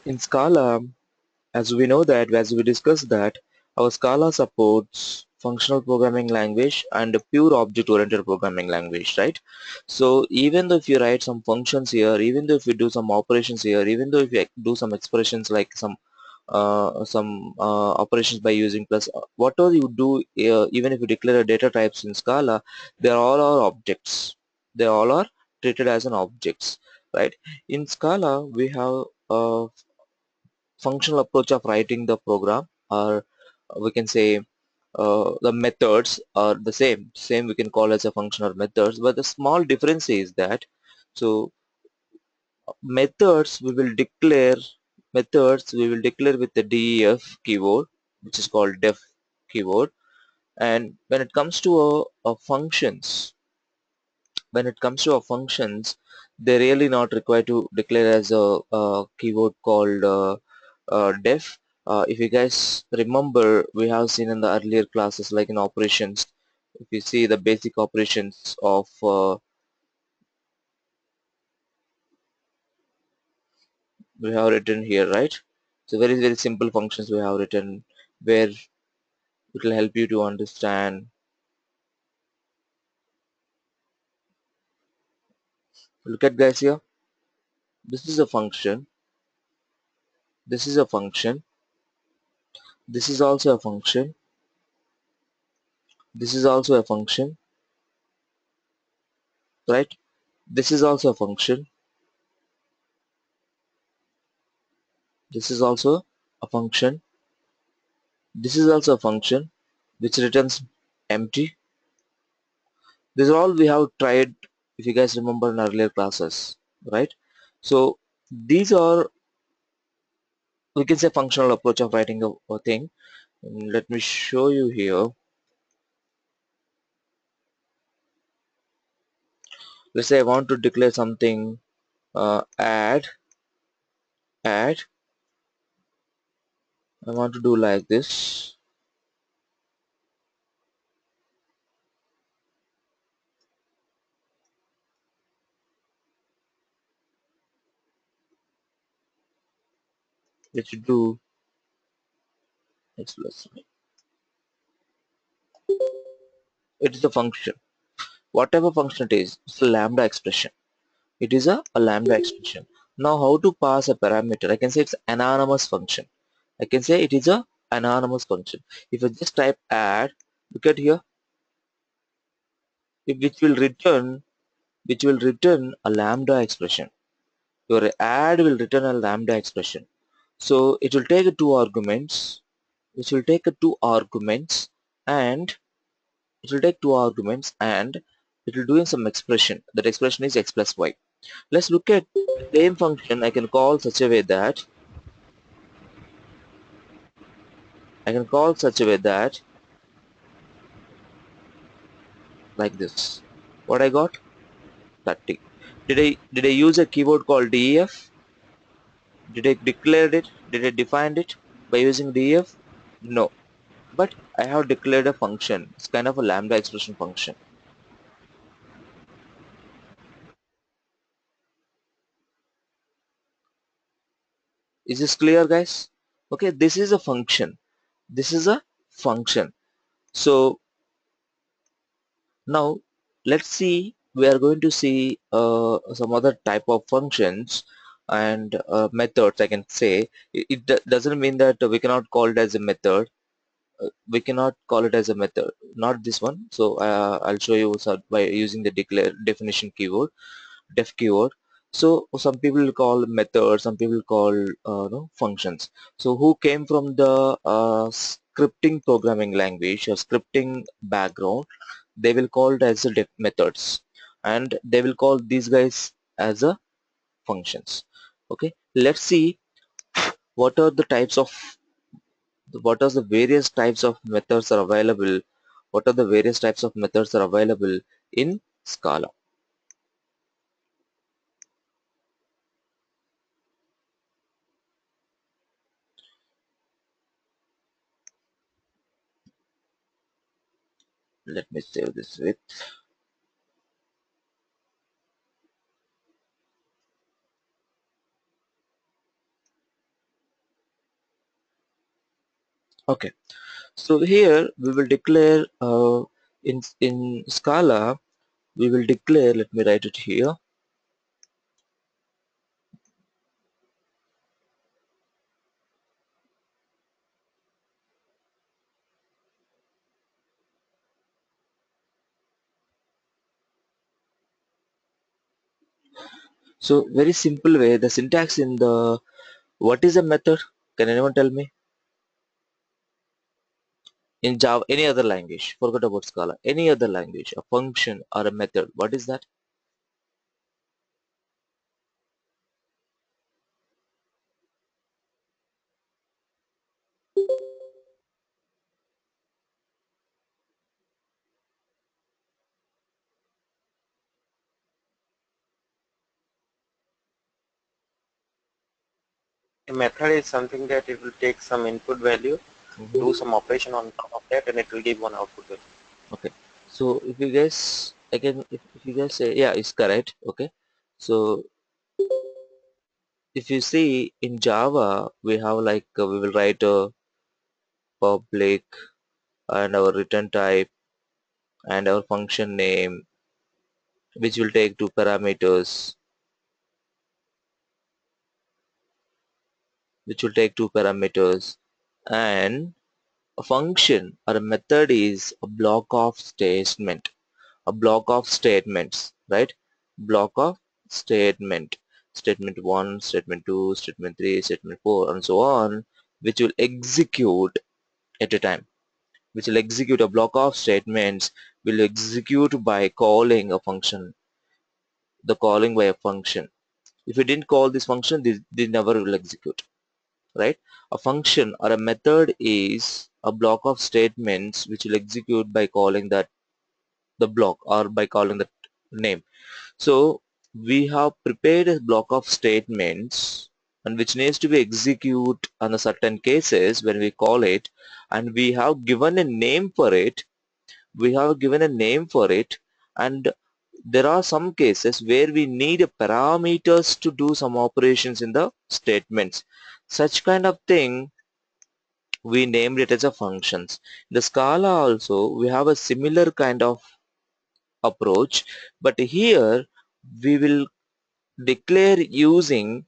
In Scala, as we know that, as we discussed that, our Scala supports functional programming language and a pure object-oriented programming language, right? So even though if you write some functions here, even though if you do some operations here, even though if you do some expressions like some operations by using plus, whatever you do, even if you declare a data types in Scala, they all are objects. They all are treated as an objects, right? In Scala, we have functional approach of writing the program, or we can say the methods are the same we can call as a functional methods, but the small difference is that, so methods we will declare with the def keyword, which is called def keyword. And when it comes to functions, they're really not required to declare as a keyword called def. If you guys remember, we have seen in the earlier classes, like in operations, if you see the basic operations of we have written here, right? So very simple functions we have written, where it will help you to understand. Look at, guys, here. This is a function. This is a function. This is also a function. This is also a function, right? This is also a function. This is also a function. This is also a function which returns empty. This is all we have tried, if you guys remember, in earlier classes, right? So these are, we can say, functional approach of writing a thing. Let me show you here. Let's say I want to declare something, add. I want to do like this. Let's do let's it is a function. Whatever function it is, it's a lambda expression. It is a lambda expression. Now how to pass a parameter? I can say it's anonymous function. I can say it is a anonymous function. If I just type add, look at here, which will return a lambda expression. Your add will return a lambda expression. So it will take two arguments, which will take two arguments, and it will take two arguments, and it will do some expression. That expression is x plus y. Let's look at the same function. I can call such a way that like this. What I got? 30. Did I use a keyword called def? Did I declare it? Did I define it by using def? No. But I have declared a function. It's kind of a lambda expression function. Is this clear, guys? Okay, this is a function. This is a function. So now let's see, we are going to see some other type of functions and methods, I can say. It doesn't mean that we cannot call it as a method. We cannot call it as a method, not this one. So I'll show you by using the declare definition keyword, def keyword. So some people call methods, some people call no, functions. So who came from the scripting programming language or scripting background, they will call it as a methods, and they will call these guys as a functions. Okay, let's see what are the types of, what are the various types of methods are available, what are the various types of methods are available in Scala. Let me save this with, Okay, so here we will declare in Scala we will declare, let me write it here. So very simple way, the syntax in the, what is a method? Can anyone tell me? In Java, any other language, forget about Scala, any other language, a function or a method, what is that? A method is something that it will take some input value, do Mhm. some operation on top of that, and it will give one output value. Okay, so if you guys, again, if you guys say, yeah, it's correct. Okay, so if you see in Java, we have like, we will write a public and our return type and our function name, which will take two parameters, and a function or a method is a block of statements, right? Block of statement, statement 1, statement 2, statement 3, statement 4, and so on, which will execute at a time, which will execute a block of statements, will execute by calling a function, the calling by a function. If you didn't call this function, they never will execute, right? A function or a method is a block of statements which will execute by calling that the block or by calling the name. So we have prepared a block of statements and which needs to be execute on a certain cases when we call it, and we have given a name for it. And there are some cases where we need a parameters to do some operations in the statements. Such kind of thing we named it as a functions. The Scala also we have a similar kind of approach, but here we will declare using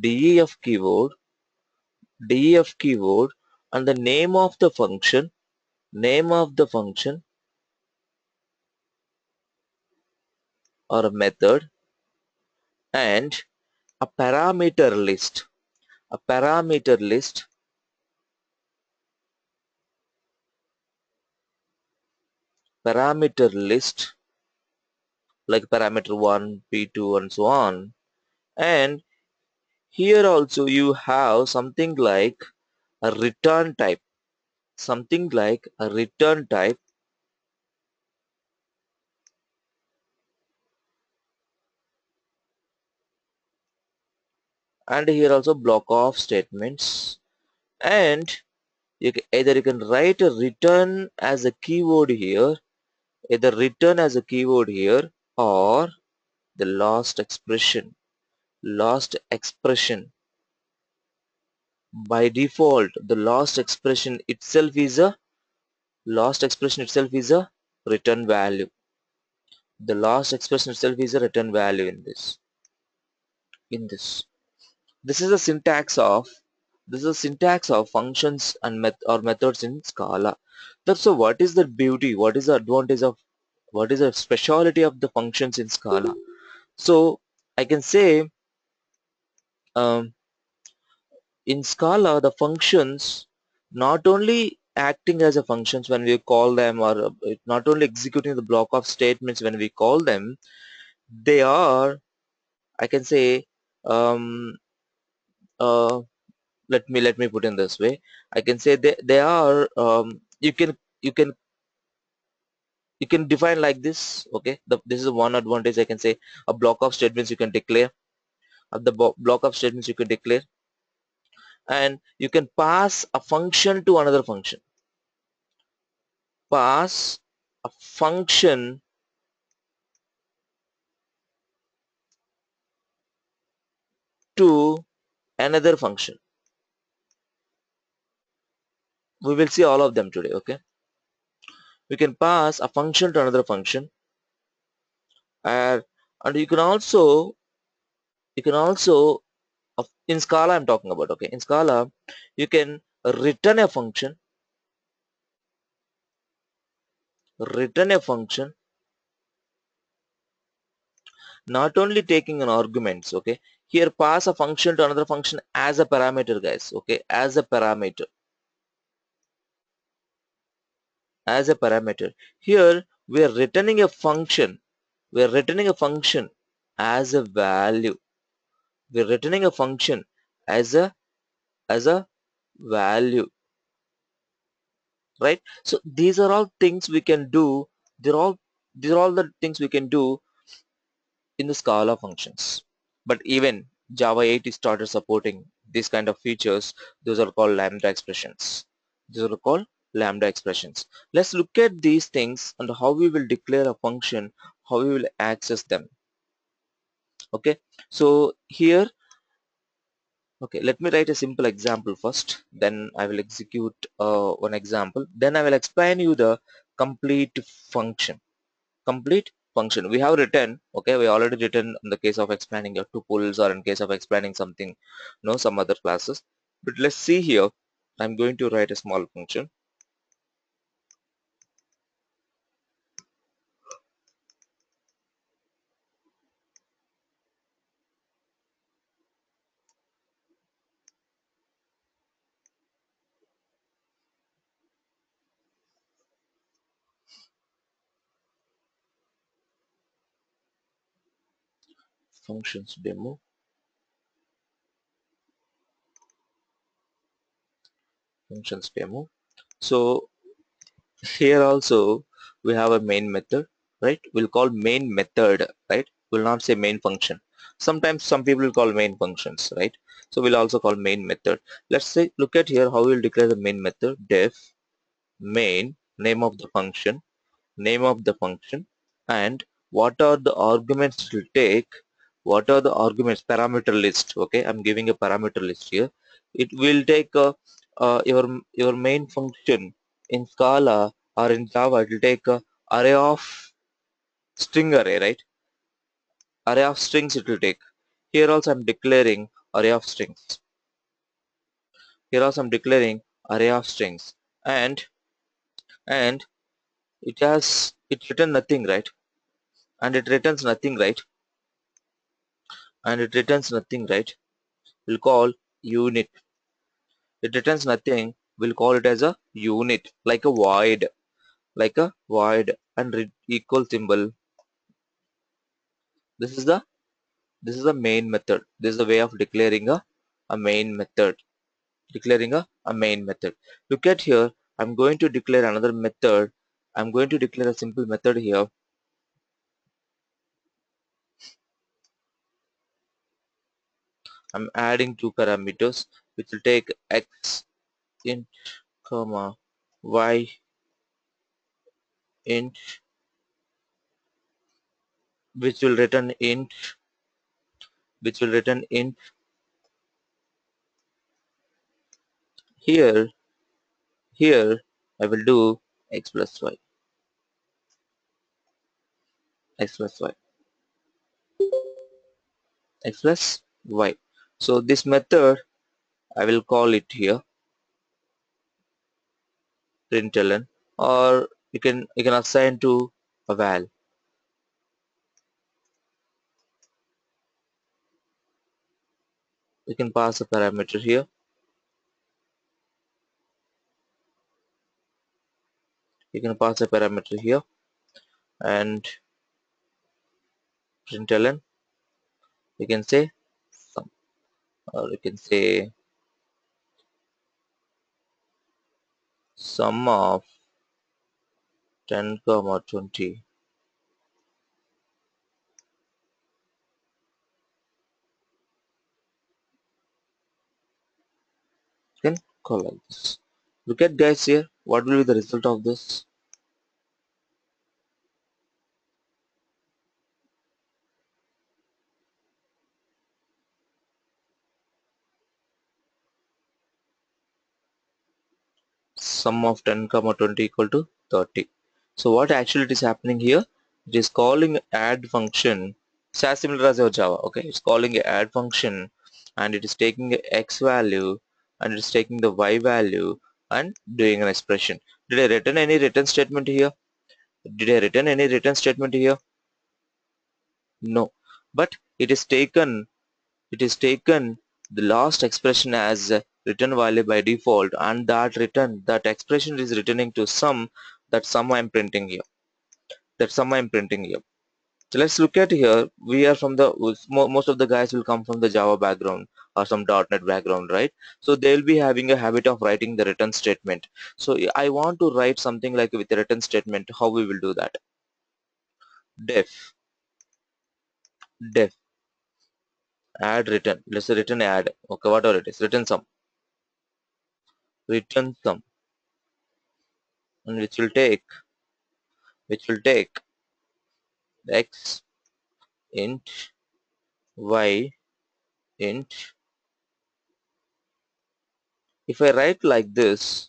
def keyword and the name of the function or a method, and a a parameter list parameter list like parameter 1, p2, and so on. And here also you have a return type something like a return type and here also block of statements. And either you can write a return as a keyword here, or the last expression. By default the last expression itself is a return value. The last expression itself is a return value in this. This is a syntax of functions and methods in Scala. So what is the beauty? What is the advantage of, what is the speciality of the functions in Scala? So I can say, um, in Scala the functions not only acting as a functions when we call them, or not only executing the block of statements when we call them, they are, I can say, um, uh, let me put in this way. I can say they are, you can define like this. Okay, this is one advantage. I can say a block of statements you can declare, block of statements you can declare, and you can pass a function to another function. Pass a function to another function. we will see all of them today. Okay, we can pass a function to another function, and you can also in Scala I'm talking about. Okay, in Scala you can return a function not only taking an arguments. Okay, here pass a function to another function as a parameter, guys. Okay, as a parameter. Here we are returning a function. We are returning a function as a value. We are returning a function as a value, right? So these are all things we can do. These are all the things we can do in the Scala functions. But even Java 8 is started supporting these kind of features. Those are called lambda expressions. These are called lambda expressions. Let's look at these things and how we will declare a function, how we will access them. Okay, so here, okay, let me write a simple example first, then I will execute one example, then I will explain you the complete function. We have written, okay, we already written in the case of explaining your tuples or in case of explaining something, some other classes. But let's see here, I'm going to write a small function. Functions demo, functions demo. So here also we have a main method, right? We'll call main method, right? We'll not say main function. Sometimes some people will call main functions, right? So we'll also call main method. Let's say, look at here how we'll declare the main method. Def main, name of the function, and what are the arguments it will take, what are the arguments, parameter list. Okay, I'm giving a parameter list here. It will take your main function in Scala or in Java. It will take a array of string array, right? Array of strings it will take. Here also I'm declaring array of strings. Here also I'm declaring array of strings, and and it return nothing, right? And it returns nothing, right? And it returns nothing, right? We'll call unit. It returns nothing. We'll call it as a unit, like a void, and equal symbol. This is the main method. This is the way of declaring a main method. Declaring a main method. Look at here. I'm going to declare another method. I'm going to declare a simple method here. I'm adding two parameters, which will take x int comma y int, which will return int, which will return int. Here I will do x plus y, x plus y, x plus y. So this method I will call it here println, or you can assign to a val. You can pass a parameter here. You can pass a parameter here and println. You can say sum, or you can say sum of 10 comma 20. You can call like this. Look at, guys, here what will be the result of this. sum of 10 comma 20 equal to 30. So what actually it is happening here, it is calling add function. It's as similar as your Java. Okay, it's calling a add function, and it is taking a x value, and it is taking the y value and doing an expression. Did I return any return statement here? Did I return any return statement here? No, but it is taken the last expression as a return value by default, and that expression is returning to sum. That sum I'm printing here. So let's look at here. We are from the most of the guys will come from the Java background or some .NET background, right? So they'll be having a habit of writing the return statement. So I want to write something like with a return statement. How we will do that? Def add return. Let's say return add. Okay, whatever it is, return sum, and which will take x int y int. If I write like this,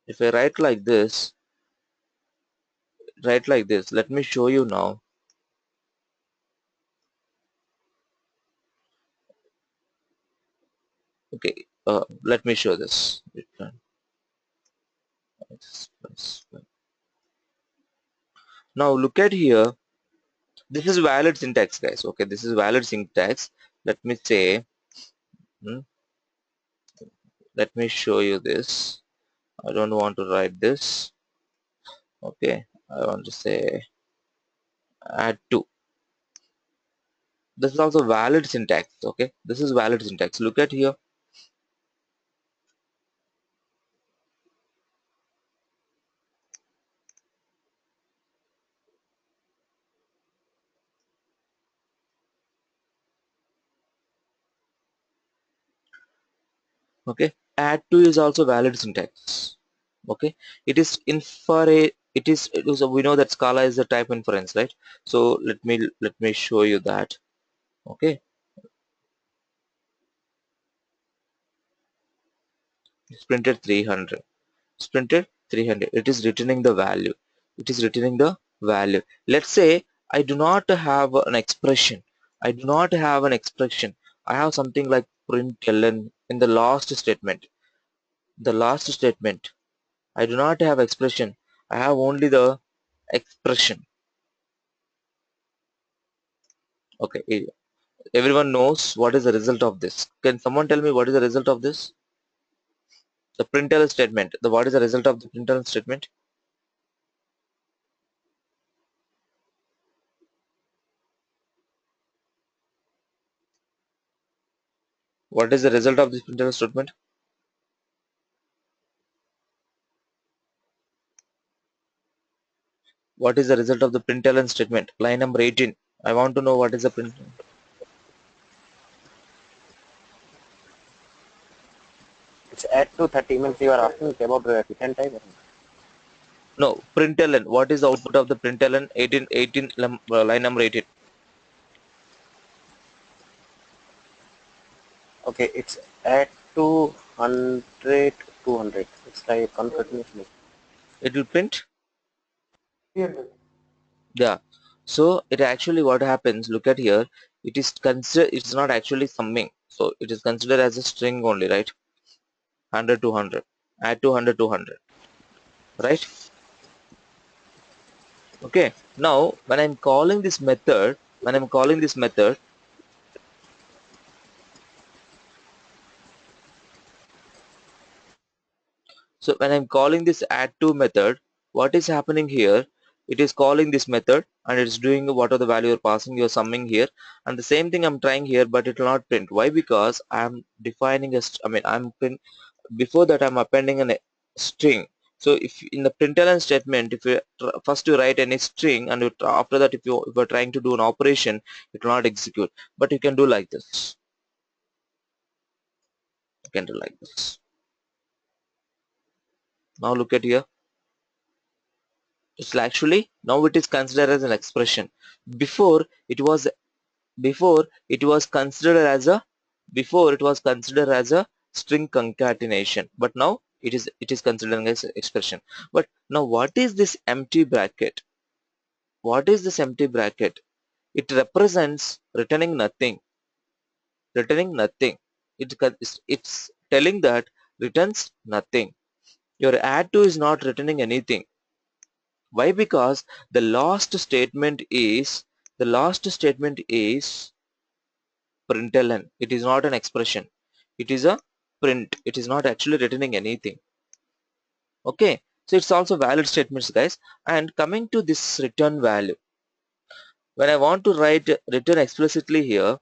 if I write like this, let me show you now. Okay, let me show this. Return x plus y. Now look at here. This is valid syntax, guys. Okay, this is valid syntax. Let me say, hmm, let me show you this. I don't want to write this. Okay, I want to say add to. This is also valid syntax. Okay, this is valid syntax. Look at here. Okay, add to is also valid syntax. Okay, it is we know that Scala is a type inference, right? So let me show you that. Okay, it's printed 300. It's printed 300. It is returning the value. Let's say I do not have an expression. I have something like println in the last statement. The last statement. I do not have expression. I have only the expression. Okay, everyone knows what is the result of this. Can someone tell me what is the result of this? The println statement. What is the result of the println statement? What is the result of this println statement? What is the result of the println statement? Line number 18. I want to know what is the print. It's add to 30 means you are asking about the return type. No, println. What is the output of the println 18 line number 18? Okay, it's add to 100 200. It's like continuously. It will print. 300. Yeah. So it actually what happens? Look at here. It is consider. It's not actually summing. So it is considered as a string only, right? 100 to 100. Add 200 to 100. Right? Okay. Now when I'm calling this method, so when I'm calling this add to method, what is happening here? It is calling this method and it's doing what are the value you're passing, you're summing here, and the same thing I'm trying here, but it will not print. Why? Because I'm defining before that I'm appending a string. So if in the println statement, if you first you write any string, and after that if you're trying to do an operation, it will not execute. But you can do like this. You can do like this. Now look at here. It's actually now it is considered as an expression. Before it was before it was considered as a Before it was considered as a string concatenation, but now it is considered as expression. But now what is this empty bracket? What is this empty bracket? It represents returning nothing. Returning nothing. It's telling that returns nothing. Your add to is not returning anything. Why? Because the last statement is println. It is not an expression. It is a print. It is not actually returning anything. Okay. So it's also valid statements, guys. And coming to this return value, when I want to write return explicitly here,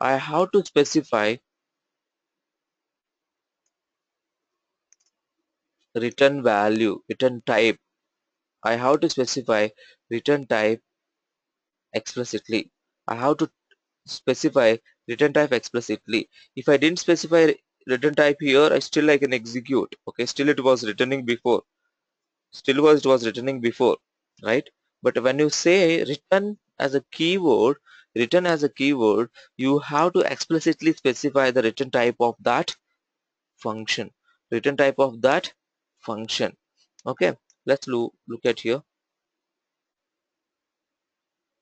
I have to specify return value, return type. I have to specify return type explicitly. I have to specify return type explicitly. If I didn't specify return type here, I can execute. Okay, still it was returning before. It was returning before, right? But when you say return as a keyword, you have to explicitly specify the return type of that function. Return type of that function. Okay, let's look at here.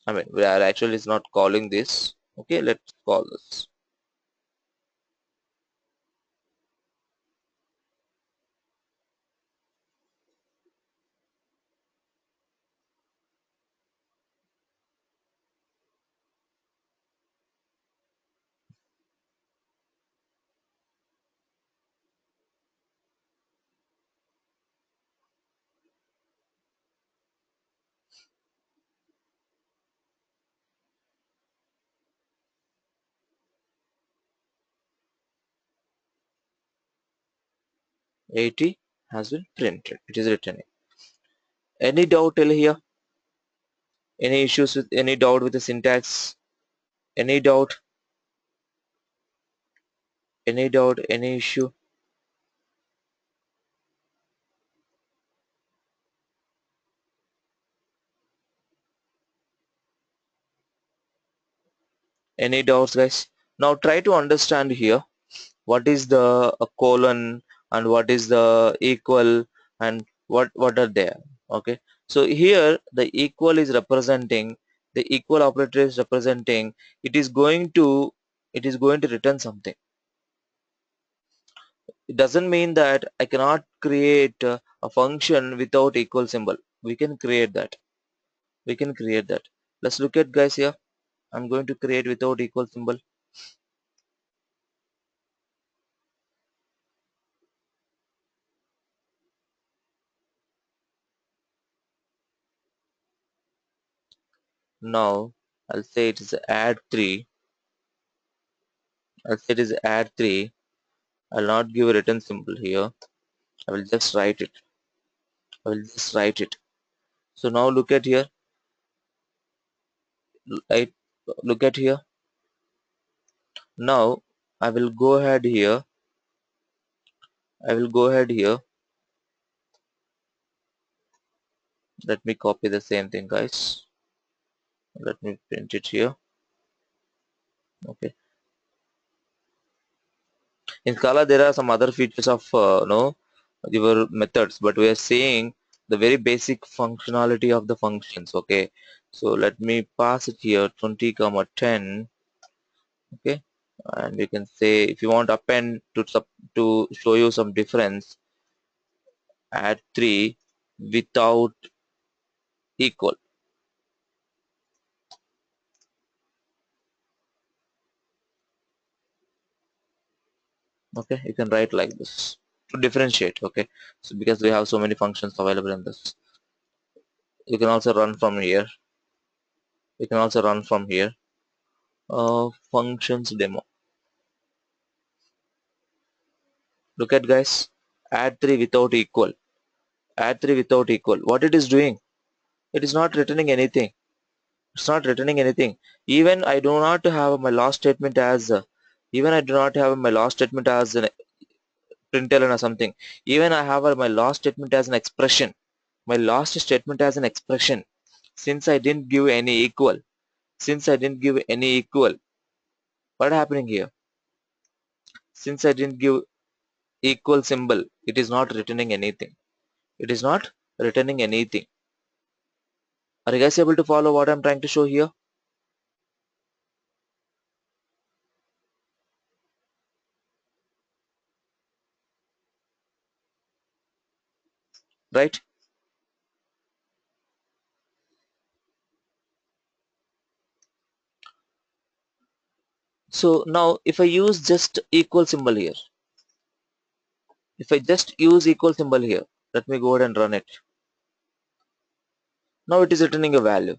I mean, we are actually is not calling this. Okay, let's call this 80 has been printed. It is returning. Any doubt till here? Any issues with any doubt with the syntax? Any doubt? Any doubt? Any issue? Any doubts, guys? Now try to understand here what is the colon and what is the equal and what are there. Okay, so here the equal operator is representing it is going to return something. It doesn't mean that I cannot create a function without equal symbol. We can create that. Let's look at, guys, here. I'm going to create without equal symbol. Now I'll say it is add 3. I'll say it is add 3. I'll not give a written symbol here. I will just write it. So now look at here. I look at here. Now I will go ahead here. Let me copy the same thing, guys. Let me print it here. Okay. In Scala, there are some other features of your methods, but we are saying the very basic functionality of the functions. Okay, so let me pass it here 20 comma 10. Okay, and you can say if you want append to show you some difference, add 3 without equal. Okay, you can write like this to differentiate. Okay, so because we have so many functions available in this, you can also run from here. Functions demo. Look at, guys, add 3 without equal. What it is doing? It is not returning anything. Even I do not have my last statement as an println or something. Even I have my last statement as an expression. Since I didn't give any equal. What happening here? Since I didn't give equal symbol, it is not returning anything. It is not returning anything. Are you guys able to follow what I'm trying to show here? Right? So now if I use just equal symbol here, if I just use equal symbol here, let me go ahead and run it. Now it is returning a value.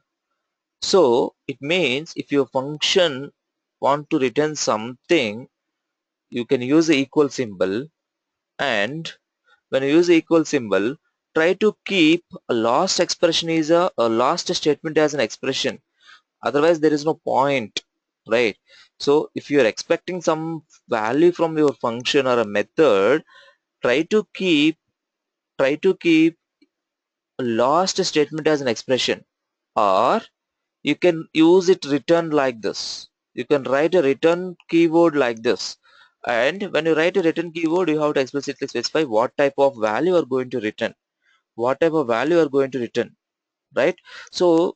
So it means if your function want to return something, you can use the equal symbol, and when you use the equal symbol, try to keep a last expression is a last statement as an expression. Otherwise there is no point, right? So if you are expecting some value from your function or a method, try to keep a last statement as an expression, or you can use it return like this. You can write a return keyword like this, and when you write a return keyword, you have to explicitly specify what type of value you are going to return, what type of value you are going to return, right? So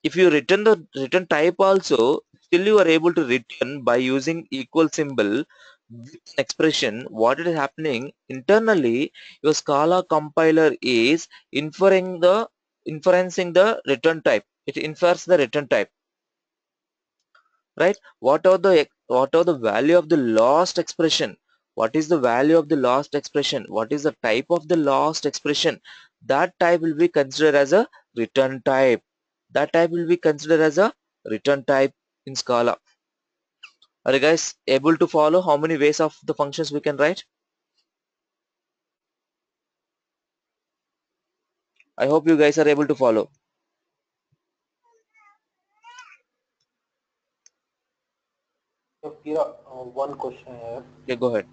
if you return the return type also, still you are able to return by using equal symbol with an expression. What is happening internally, your Scala compiler is inferencing the return type. It infers the return type, right? What are the value of the last expression? What is the value of the last expression? What is the type of the last expression? That type will be considered as a return type. That type will be considered as a return type in Scala. Are you guys able to follow how many ways of the functions we can write? I hope you guys are able to follow. So here, one question here. Okay, go ahead.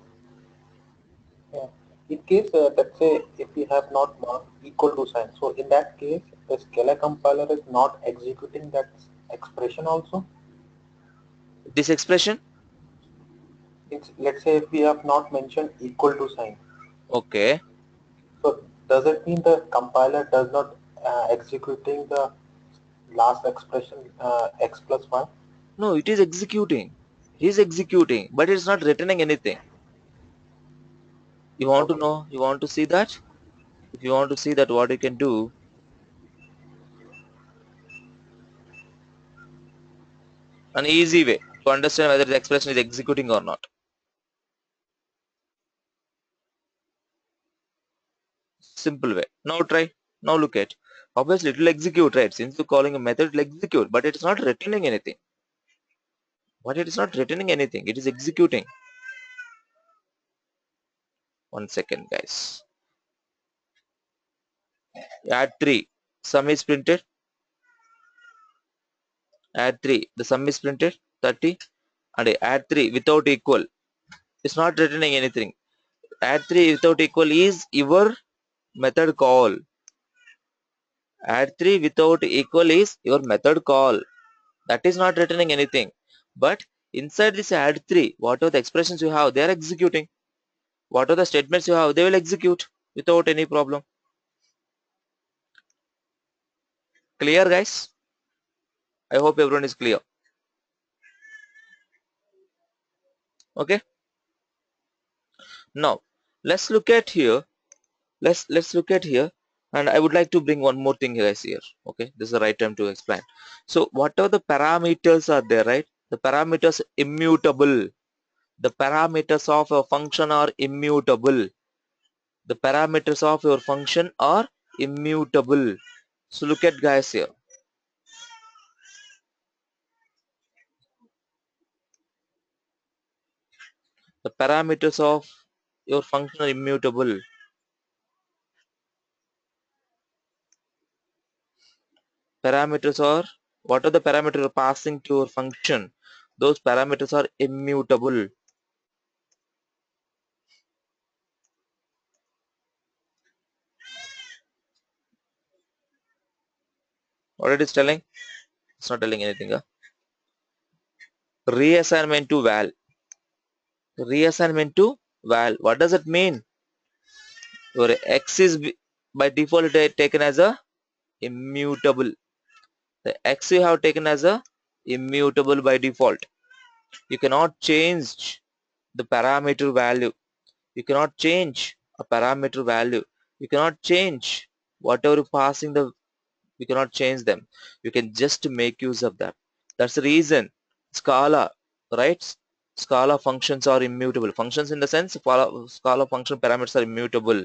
Yeah. In case, let's say, if we have not marked equal to sign, so in that case, the scalar compiler is not executing that expression also. This expression, It's, let's say if we have not mentioned equal to sign, okay. so does it mean the compiler does not executing the last expression x plus y? No, it is executing. It is executing, but it's not returning anything. You want to Okay. know? You want to see that? If you want to see that, what you can do, an easy way to understand whether the expression is executing or not. Simple way. Now try. Now look at. Obviously it will execute, right? Since you're calling a method, it will execute, but it's not returning anything. But it is not returning anything. It is executing. One second, guys. Add 3. Sum is printed. Add 3. The sum is printed. 30. And add 3 without equal. It's not returning anything. Add 3 without equal is your method call. Add 3 without equal is your method call. That is not returning anything. But inside this add 3, what are the expressions you have, they are executing. What are the statements you have, they will execute without any problem. Clear, guys? I hope everyone is clear. Okay, now let's look at here. Let's look at here, and I would like to bring one more thing guys here. Okay, this is the right time to explain. So what are the parameters are there, right? The parameters immutable. The parameters of a function are immutable. The parameters of your function are immutable. So look at guys here. The parameters of your function are immutable. Parameters are, what are the parameters passing to your function? Those parameters are immutable. What it is telling? It's not telling anything. Huh? reassignment to val. Reassignment to val. What does it mean? Your x is by default taken as a immutable. The x you have taken as a immutable by default. You cannot change the parameter value. You cannot change a parameter value. You cannot change whatever you passing the. You cannot change them. You can just make use of them. That's the reason Scala, right? Scala functions are immutable. Functions in the sense Scala function parameters are immutable,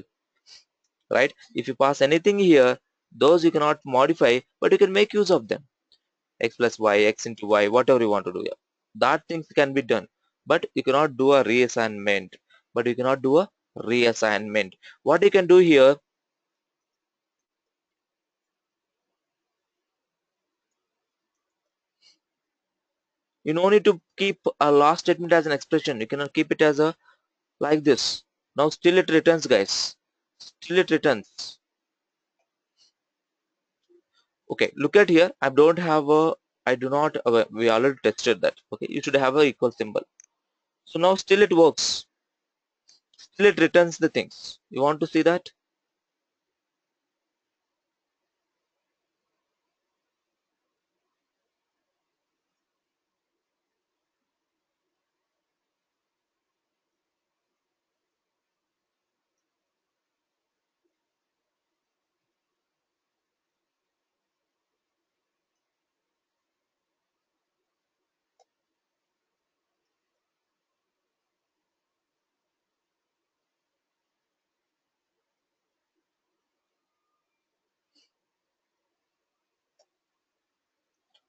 right? If you pass anything here, those you cannot modify, but you can make use of them. X plus y, x into y, whatever you want to do here. That things can be done, but you cannot do a reassignment. But you cannot do a reassignment. What you can do here, you no need to keep a last statement as an expression. You cannot keep it as a like this. Now still it returns, guys. Still it returns. Okay, look at here. I don't have a. I do not. We already tested that. Okay, you should have a equal symbol. So now still it works. Still it returns the things. You want to see that?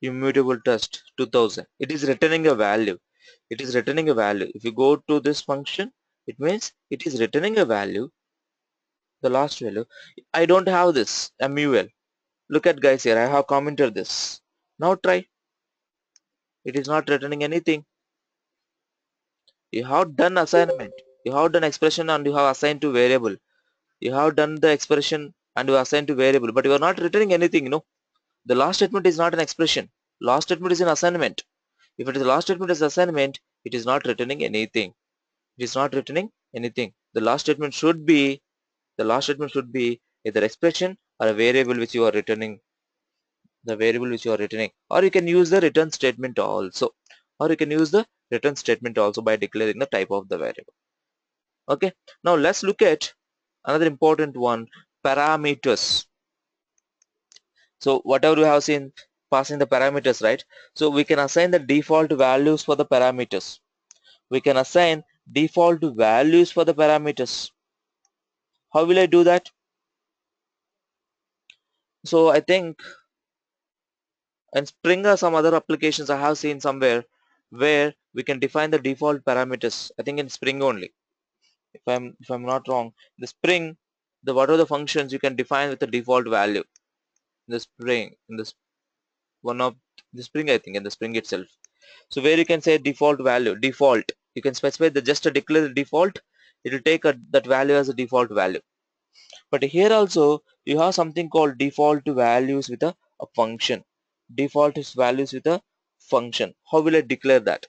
Immutable test 2000. It is returning a value. It is returning a value. If you go to this function, it means it is returning a value, the last value. I don't have this mul. Look at, guys, here I have commented this. Now try. It is not returning anything. You have done assignment. You have done expression and you have assigned to variable. You have done the expression and you assigned to variable, but you are not returning anything. No, the last statement is not an expression. Last statement is an assignment. If it is the last statement is assignment, it is not returning anything. It is not returning anything. The last statement should be either expression or a variable which you are returning, the variable which you are returning, or you can use the return statement also, by declaring the type of the variable. Okay, now let's look at another important one, parameters. So whatever we have seen, passing the parameters, right? So we can assign the default values for the parameters. We can assign default values for the parameters. How will I do that? So I think in Spring or some other applications I have seen somewhere where we can define the default parameters. I think in Spring only. If I'm not wrong, the Spring, the what are the functions you can define with the default value in the Spring, in this one of the Spring, I think in the Spring itself. So where you can say default value, default, you can specify the just to declare the default, it will take that value as a default value. But here also you have something called default values with a function. Default is values with a function. How will I declare that?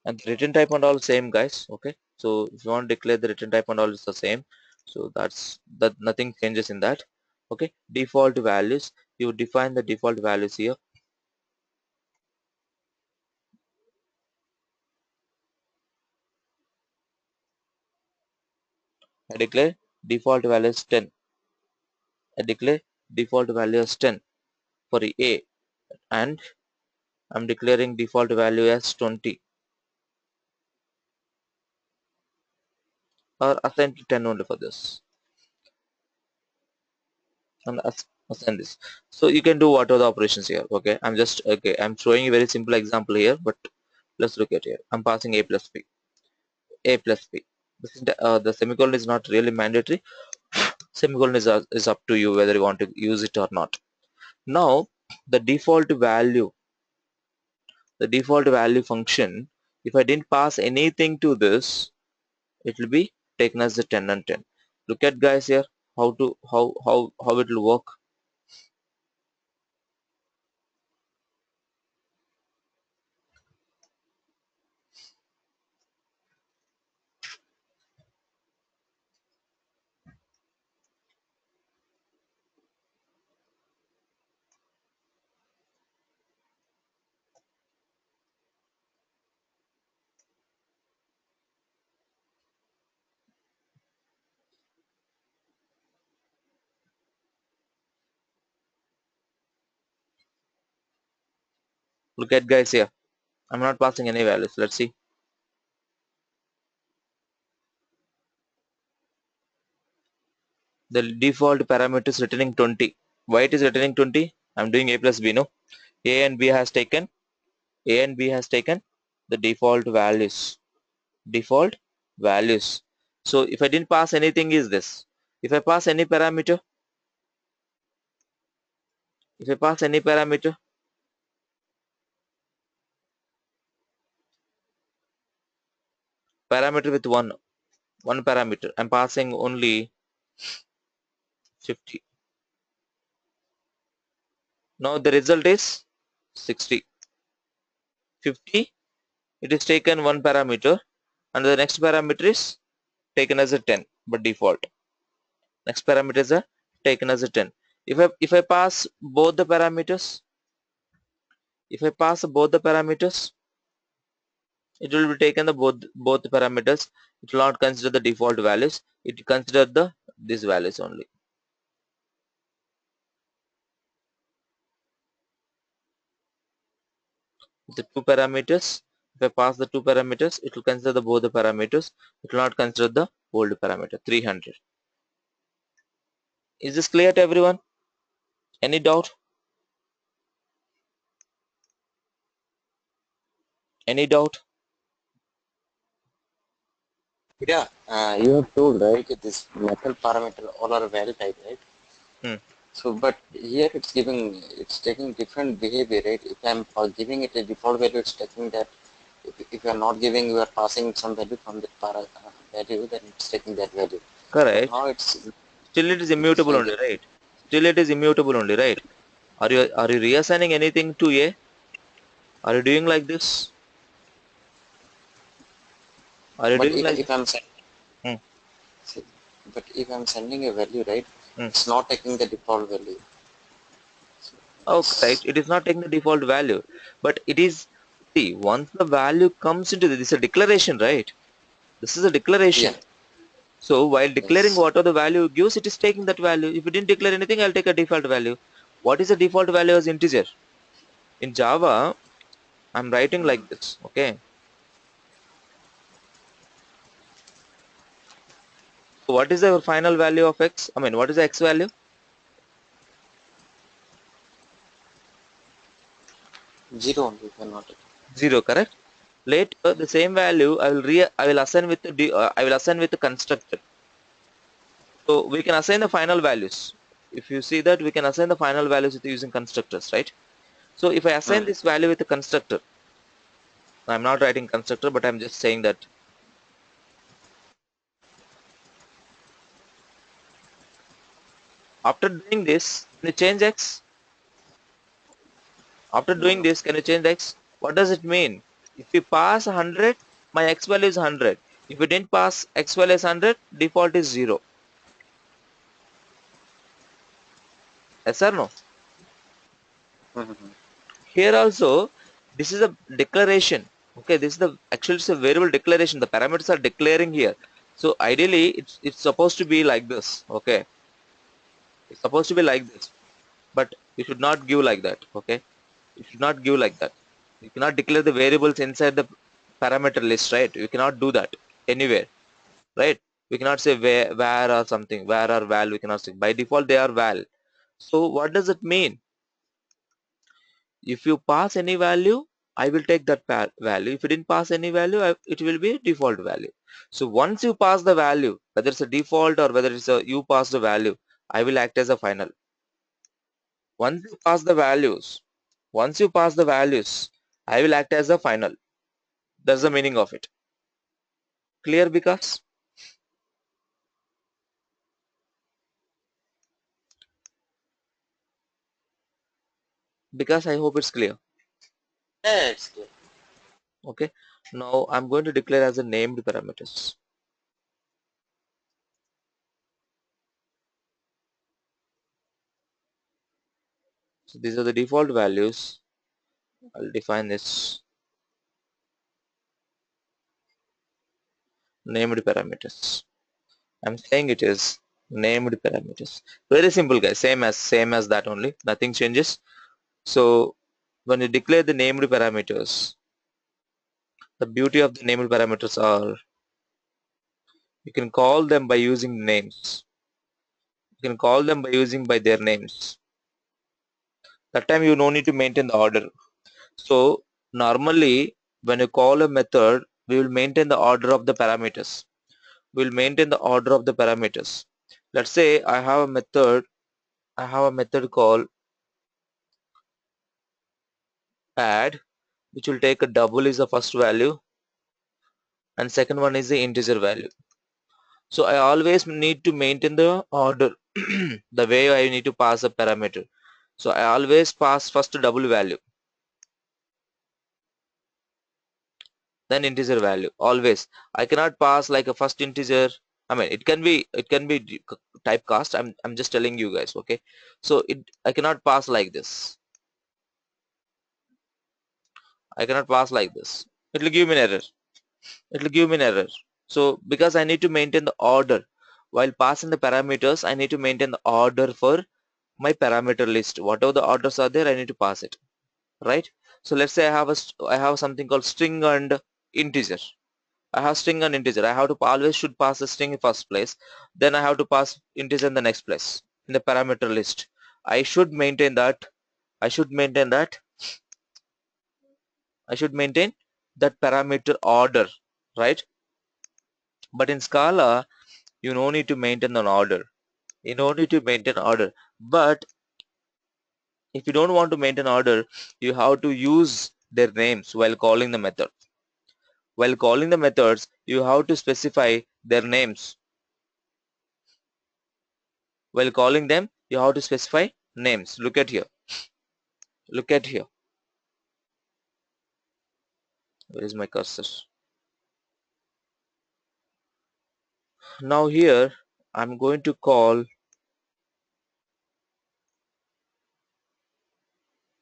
And the return type and all same, guys. Okay, so if you want to declare the return type and all is the same, so that nothing changes in that. Okay, default values, you define the default values here. I declare default value is 10. I declare default value as 10 for A, and I'm declaring default value as 20, or assign to 10 only for this, and assign this. So you can do what are the operations here. Okay, I'm showing you very simple example here, but let's look at here. I'm passing a plus b. The semicolon is not really mandatory. Semicolon is up to you whether you want to use it or not. Now the default value function, if I didn't pass anything to this, it will be taken as the 10 and 10. Look at guys here how it will work. Look at guys here. I'm not passing any values. Let's see. The default parameter is returning 20. Why it is returning 20? I'm doing a plus b, no? A and b has taken the default values. Default values. So if I didn't pass anything, is this? If I pass any parameter, if I pass any parameter, parameter with one parameter, I'm passing only 50. Now the result is 60. 50, it is taken one parameter, and the next parameter is taken as a 10 but default. Next parameter is a taken as a 10. If I pass both the parameters, it will be taken the both the parameters. It will not consider the default values. It consider the these values only. The two parameters. If I pass the two parameters, it will consider the both the parameters. It will not consider the old parameter 300. Is this clear to everyone? Any doubt? Any doubt? Yeah, you have told, right, this method parameter all are value type, right? Hmm. So, but here it's taking different behavior, right? If I'm giving it a default value, it's taking that. If you are not giving, you are passing some value from that value, then it's taking that value. But Correct. now it's Still it is it is immutable only, changing. right? Still it is immutable only, right? Are you reassigning anything to A? Are you doing like this? Are you But doing like if this? I'm Hmm. see, but if I'm sending a value, right, Hmm. it's not taking the default value. So Oh, correct. it's It is not taking the default value, but it is, see, once the value comes into this is a declaration, right? This is a yeah, declaration. So while declaring yes. whatever the value gives, it is taking that value. If you didn't declare anything, I'll take a default value. What is the default value as integer? In Java, I'm writing Mm-hmm. like this. Okay. So what is the final value of x? I mean, what is the x value? 0 only, if I'm not. 0, correct? Later, the same value I will assign with I will assign with the constructor. So we can assign the final values. If you see that, we can assign the final values with using constructors, right? So if I assign Mm-hmm. this value with a constructor, I'm not writing constructor, but I'm just saying that after doing this, can you change x? After No, doing no. this, can you change x? What does it mean? If you pass 100, my x value is 100. If you didn't pass x value is 100, default is 0. Yes or no? Mm-hmm. Here also, this is a declaration. Okay, this is the actually it's a variable declaration. The parameters are declaring here. So ideally, it's supposed to be like this. Okay, it's supposed to be like this, but you should not give like that. Okay, you should not give like that. You cannot declare the variables inside the parameter list, right? You cannot do that anywhere, right? We cannot say where or something, where or val. We cannot say by default they are val. So what does it mean? If you pass any value, I will take that value. If you didn't pass any value, it will be default value. So once you pass the value, whether it's a default or whether it's a you pass the value, I will act as a final. Once you pass the values, once you pass the values, I will act as a final. That's the meaning of it. Clear, because Because I hope it's clear. Yeah, it's clear. Okay. Now I'm going to declare as a named parameters. So these are the default values. I'll define this named parameters. I'm saying it is named parameters. Very simple guys. Same as that only. Nothing changes. So when you declare the named parameters, the beauty of the named parameters are you can call them by using names. You can call them by using by their names. That time you no need to maintain the order. So normally when you call a method, we will maintain the order of the parameters. We will maintain the order of the parameters. Let's say I have a method called add, which will take a double is the first value and second one is the integer value. So I always need to maintain the order the way I need to pass a parameter. So I always pass first double value, then integer value. Always. I cannot pass like a first integer. I mean it can be typecast. I'm just telling you guys, okay? So I cannot pass like this. I cannot pass like this. It will give me an error. It will give me an error. So because I need to maintain the order while passing the parameters, I need to maintain the order for my parameter list. Whatever the orders are there, I need to pass it, right? So let's say I have something called string and integer. I have string and integer. I have to always should pass the string in first place. Then I have to pass integer in the next place in the parameter list. I should maintain that. I should maintain that. I should maintain that parameter order, right? But in Scala, you no need to maintain an order. You don't need to maintain order. But if you don't want to maintain order, you have to use their names while calling the method. While calling the methods, you have to specify their names. While calling them, you have to specify names. Look at here. Look at here. Where is my cursor? Now here, I'm going to call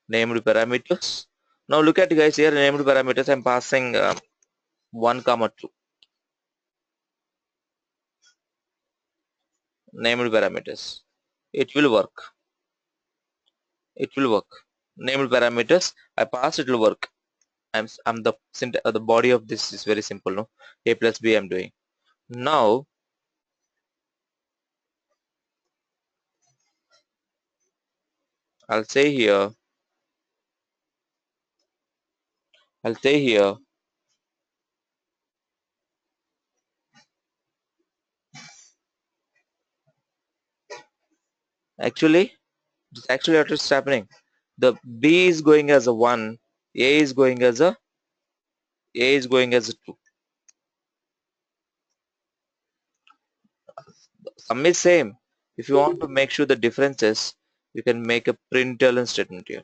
named parameters. Now look at guys here, named parameters. I'm passing 1 comma 2 named parameters. It will work. It will work. Named parameters. I pass. It will work. I'm the body of this is very simple. No, a plus b I'm doing. Now I'll say here. I'll say here. Actually, this actually what is happening. The b is going as a 1, a is going as a 2. Sum is same. If you want to make sure the differences, you can make a println statement here.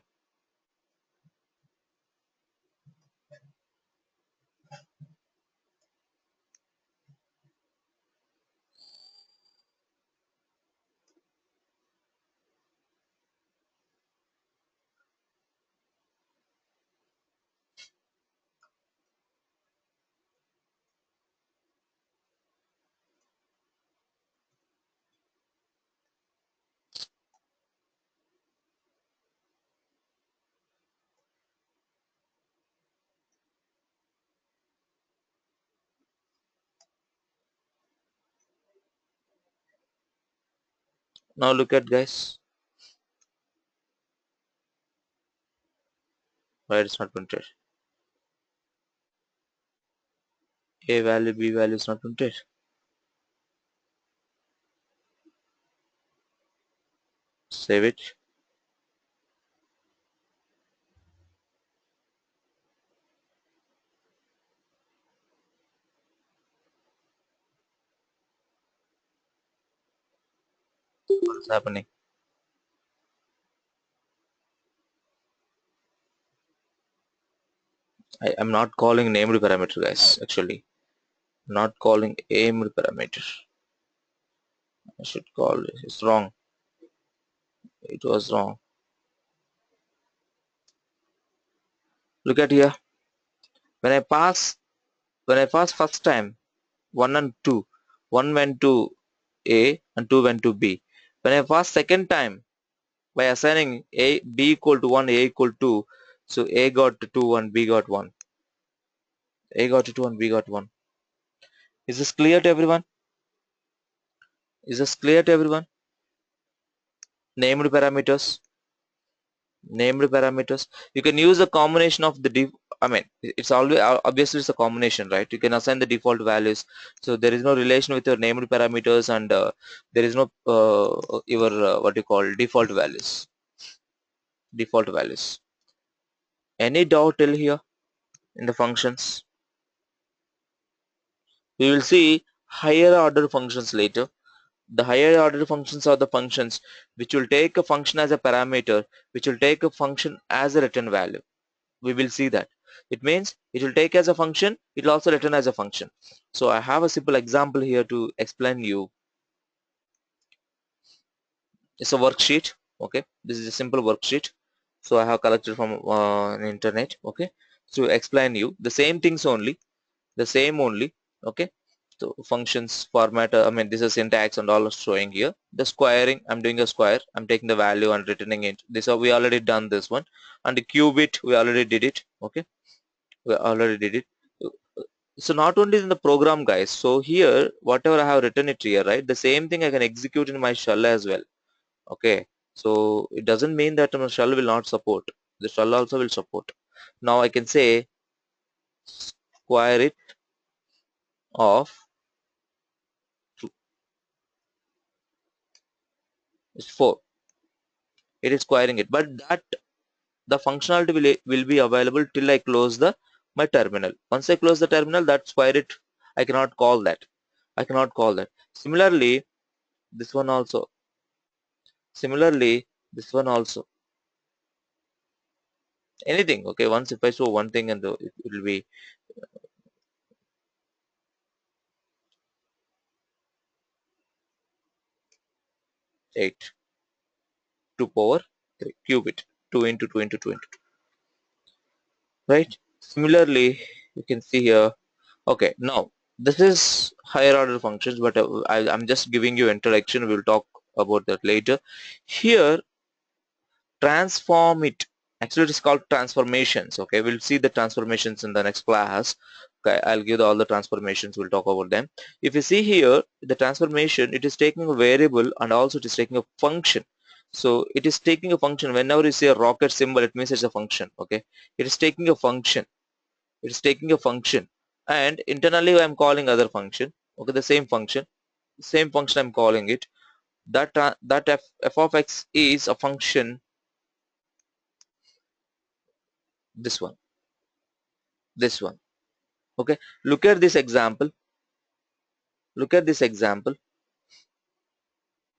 Now look at guys. Why it's not printed? A value, B value is not printed. Save it. What's happening? I'm not calling named parameter, guys. Actually, not calling aimed parameter. I should call it. It's wrong. It was wrong. Look at here. When I pass first time 1 and 2, 1 went to A and 2 went to B. When I pass second time by assigning A B equal to 1, A equal to 2, so A got 2 and B got 1. A got 2 and B got 1. Is this clear to everyone? Is this clear to everyone? Named parameters. Named parameters. You can use a combination of the I mean, it's always obviously it's a combination, right? You can assign the default values, so there is no relation with your named parameters, and there is no your what you call default values. Default values. Any doubt till here in the functions? We will see higher order functions later. The higher order functions are the functions which will take a function as a parameter, which will take a function as a return value. We will see that. It means it will take as a function, it will also return as a function. So I have a simple example here to explain you. It's a worksheet. Okay, this is a simple worksheet. So I have collected from internet. Okay, to explain you the same things only, the same only. Okay, so functions format, I mean this is syntax and all showing here. The squaring, I'm doing a square, I'm taking the value and returning it. This we already done this one. And the qubit we already did it. Okay, we already did it. So not only in the program, guys, so here whatever I have written it here, right, the same thing I can execute in my shell as well. Okay, so it doesn't mean that my shell will not support. The shell also will support. Now I can say square it of 2 is 4. It is squaring it, but that the functionality will be available till I close the my terminal. Once I close the terminal, that square it, I cannot call that. I cannot call that. Similarly, this one also. Similarly, this one also. Anything. Okay, once if I show one thing and it will be 8 2 power 3 qubit 2 into 2 into 2 into 2. Right. Similarly, you can see here. Okay, now this is higher order functions, but I'm just giving you introduction. We'll talk about that later. Here, transform it. Actually, it is called transformations. Okay, we'll see the transformations in the next class. Okay, I'll give all the transformations. We'll talk about them. If you see here, the transformation, it is taking a variable and also it is taking a function. So it is taking a function. Whenever you see a rocket symbol, it means it's a function. Okay, it is taking a function. It is taking a function, and internally I'm calling other function. Okay, the same function I'm calling it. That f of x is a function. This one. This one. Okay, look at this example. Look at this example.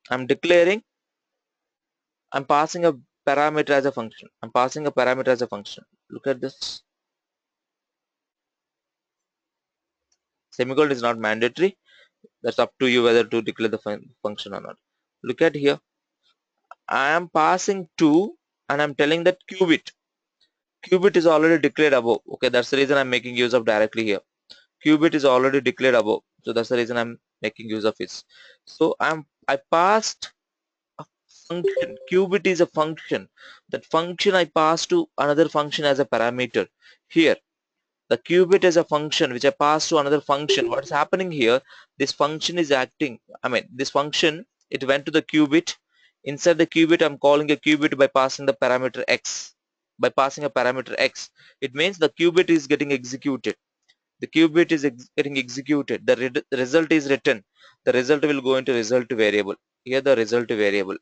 I'm declaring, I'm passing a parameter as a function. I'm passing a parameter as a function. Look at this. Semicolon is not mandatory. That's up to you whether to declare the function or not. Look at here. I am passing 2 and I'm telling that qubit. Qubit is already declared above. Okay, that's the reason I'm making use of directly here. Qubit is already declared above. So that's the reason I'm making use of it. So I passed a function. Qubit is a function. That function I pass to another function as a parameter. Here, the qubit is a function which I pass to another function. What's happening here? This function is acting. I mean, this function, it went to the qubit. Inside the qubit, I'm calling a qubit by passing the parameter x. By passing a parameter x, it means the qubit is getting executed. The qubit is getting executed. The result is written. The result will go into result variable. Here, the result variable.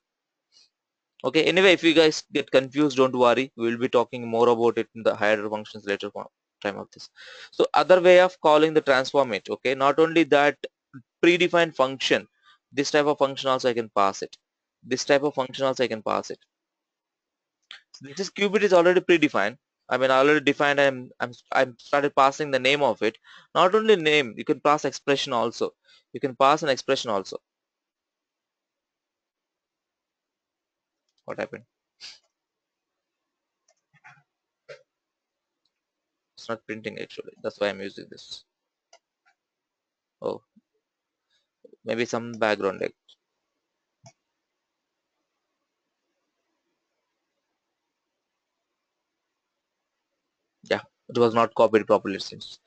Okay, anyway, if you guys get confused, don't worry, we will be talking more about it in the higher functions later time of this. So other way of calling the transform it. Okay, not only that, predefined function, this type of function also I can pass it. This type of function also I can pass it. So this is qubit is already predefined. I mean, I already defined. I'm started passing the name of it. Not only name, you can pass expression also. You can pass an expression also. What happened? It's not printing actually. That's why I'm using this. Oh, maybe some background. Yeah, it was not copied properly, it seems.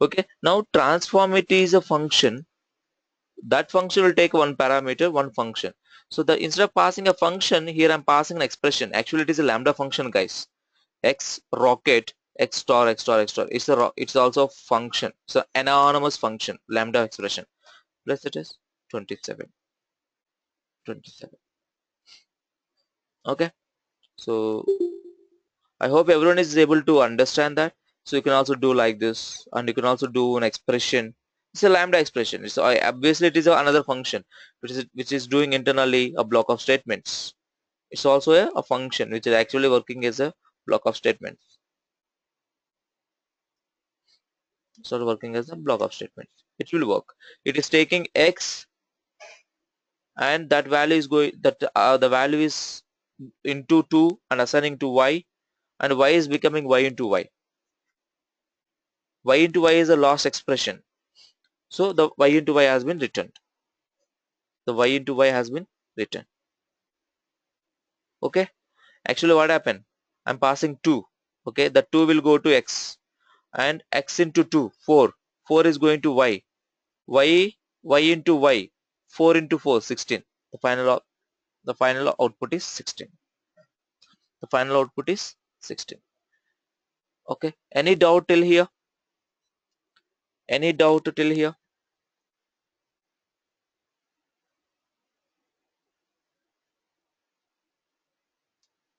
Okay, now transform it is a function. That function will take one parameter, one function. So the instead of passing a function, here I'm passing an expression. Actually, it is a lambda function, guys. X rocket, X star, X star, X star. It's also a function. So anonymous function, lambda expression. Let's it is 27, 27. Okay, so I hope everyone is able to understand that. So you can also do like this, and you can also do an expression. It's a lambda expression. So obviously it is another function which is doing internally a block of statements. It's also a function which is actually working as a block of statements. So working as a block of statements. It will work. It is taking x, and that value is going that the value is into 2 and assigning to y, and y is becoming y into y. Y into y is a lost expression. So the y into y has been returned. The y into y has been returned. Okay. Actually, what happened? I'm passing 2. Okay. The 2 will go to x, and x into 2, 4. 4 is going to y. Y into y. 4 into 4, 16. The final output is 16. The final output is 16. Okay. Any doubt till here? Any doubt till here?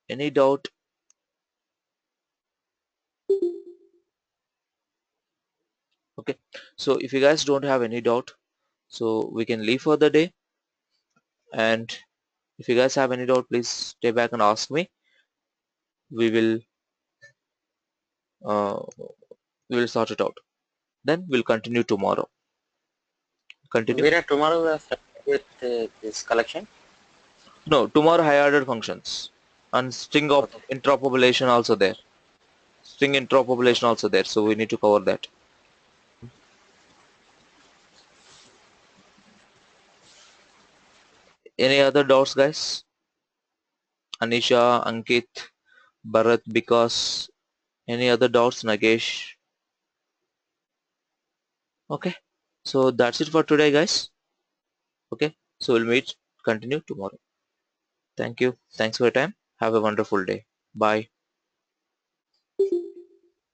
Any doubt? Okay. So if you guys don't have any doubt, so we can leave for the day. And if you guys have any doubt, please stay back and ask me. We will uh, we will sort it out. Then we'll continue tomorrow. Continue. Where tomorrow we are starting with this collection. No, tomorrow higher order functions and string of Okay. interpolation also there. String interpolation also there. So we need to cover that. Any other doubts, guys? Anisha, Ankit, Bharat, because any other doubts, Nagesh? Okay. So that's it for today, guys. Okay. So we'll continue tomorrow. Thank you. Thanks for your time. Have a wonderful day. Bye.